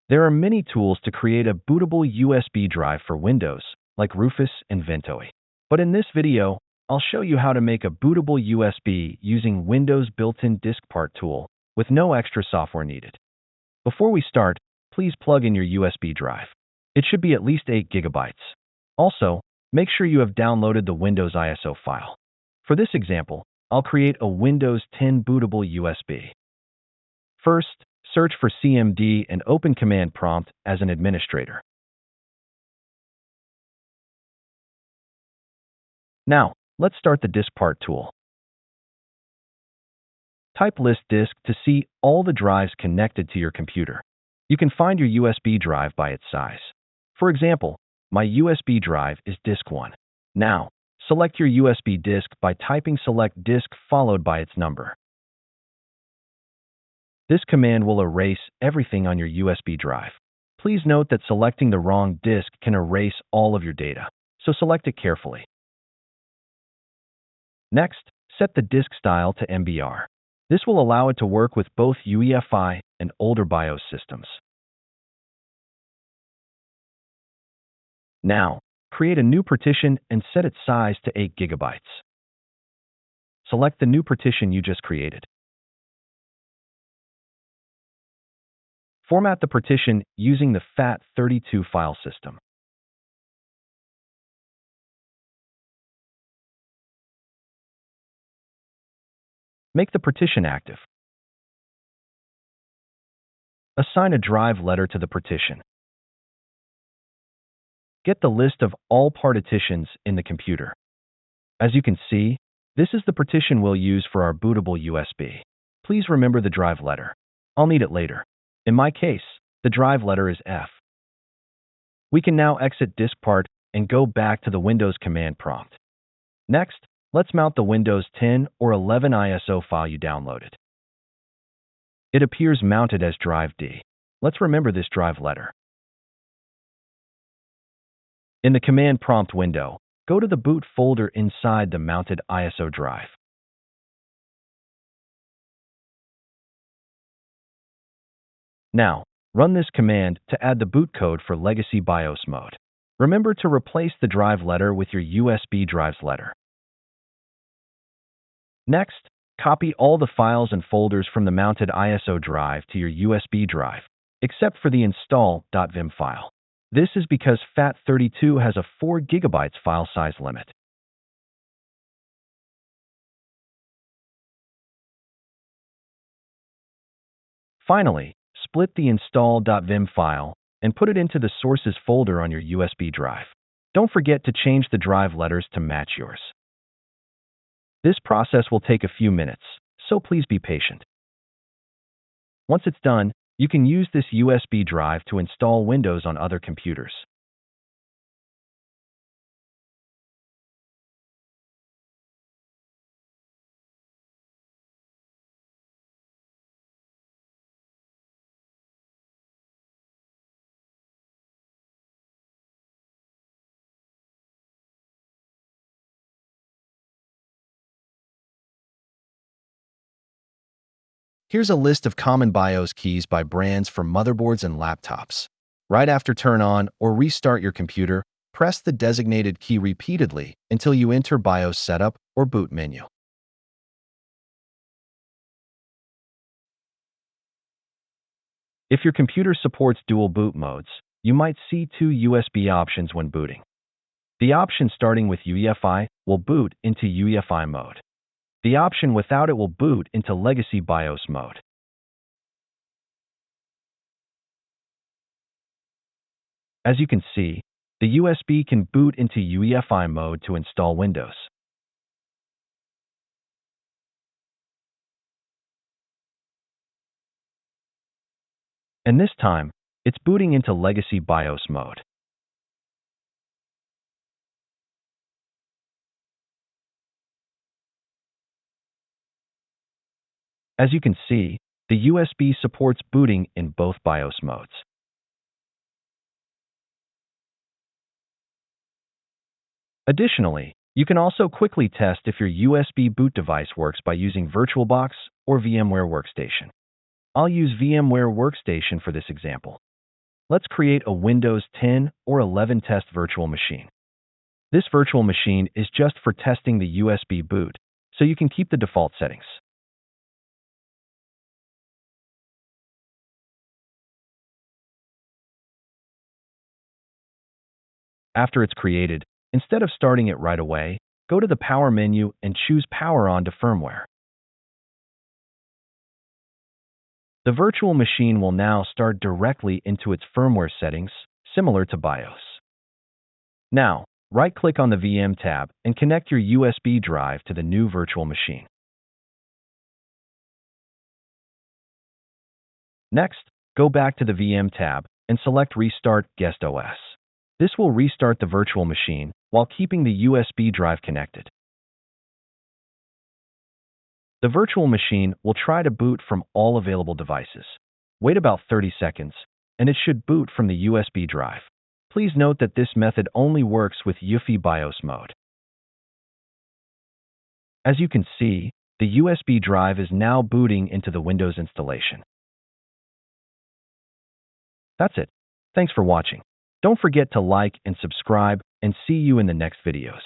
There are many tools to create a bootable USB drive for Windows, like Rufus and Ventoy. But in this video, I'll show you how to make a bootable USB using Windows' built-in Diskpart tool with no extra software needed. Before we start, please plug in your USB drive. It should be at least 8 GB. Also, make sure you have downloaded the Windows ISO file. For this example, I'll create a Windows 10 bootable USB. First, search for CMD and open Command Prompt as an administrator. Now, let's start the Diskpart tool. Type list disk to see all the drives connected to your computer. You can find your USB drive by its size. For example, my USB drive is disk 1. Now, select your USB disk by typing select disk followed by its number. This command will erase everything on your USB drive. Please note that selecting the wrong disk can erase all of your data, so select it carefully. Next, set the disk style to MBR. This will allow it to work with both UEFI and older BIOS systems. Now, create a new partition and set its size to 8 GB. Select the new partition you just created. Format the partition using the FAT32 file system. Make the partition active. Assign a drive letter to the partition. Get the list of all partitions in the computer. As you can see, this is the partition we'll use for our bootable USB. Please remember the drive letter. I'll need it later. In my case, the drive letter is F. We can now exit Diskpart and go back to the Windows command prompt. Next, let's mount the Windows 10 or 11 ISO file you downloaded. It appears mounted as drive D. Let's remember this drive letter. In the command prompt window, go to the boot folder inside the mounted ISO drive. Now, run this command to add the boot code for legacy BIOS mode. Remember to replace the drive letter with your USB drive's letter. Next, copy all the files and folders from the mounted ISO drive to your USB drive, except for the install.vim file. This is because FAT32 has a 4 GB file size limit. Finally, split the install.vim file and put it into the sources folder on your USB drive. Don't forget to change the drive letters to match yours. This process will take a few minutes, so please be patient. Once it's done, you can use this USB drive to install Windows on other computers. Here's a list of common BIOS keys by brands for motherboards and laptops. Right after turn on or restart your computer, press the designated key repeatedly until you enter BIOS setup or boot menu. If your computer supports dual boot modes, you might see 2 USB options when booting. The option starting with UEFI will boot into UEFI mode. The option without it will boot into legacy BIOS mode. As you can see, the USB can boot into UEFI mode to install Windows. And this time, it's booting into legacy BIOS mode. As you can see, the USB supports booting in both BIOS modes. Additionally, you can also quickly test if your USB boot device works by using VirtualBox or VMware Workstation. I'll use VMware Workstation for this example. Let's create a Windows 10 or 11 test virtual machine. This virtual machine is just for testing the USB boot, so you can keep the default settings. After it's created, instead of starting it right away, go to the Power menu and choose Power On to Firmware. The virtual machine will now start directly into its firmware settings, similar to BIOS. Now, right-click on the VM tab and connect your USB drive to the new virtual machine. Next, go back to the VM tab and select Restart Guest OS. This will restart the virtual machine while keeping the USB drive connected. The virtual machine will try to boot from all available devices. Wait about 30 seconds, and it should boot from the USB drive. Please note that this method only works with UEFI BIOS mode. As you can see, the USB drive is now booting into the Windows installation. That's it. Thanks for watching. Don't forget to like and subscribe, and see you in the next videos.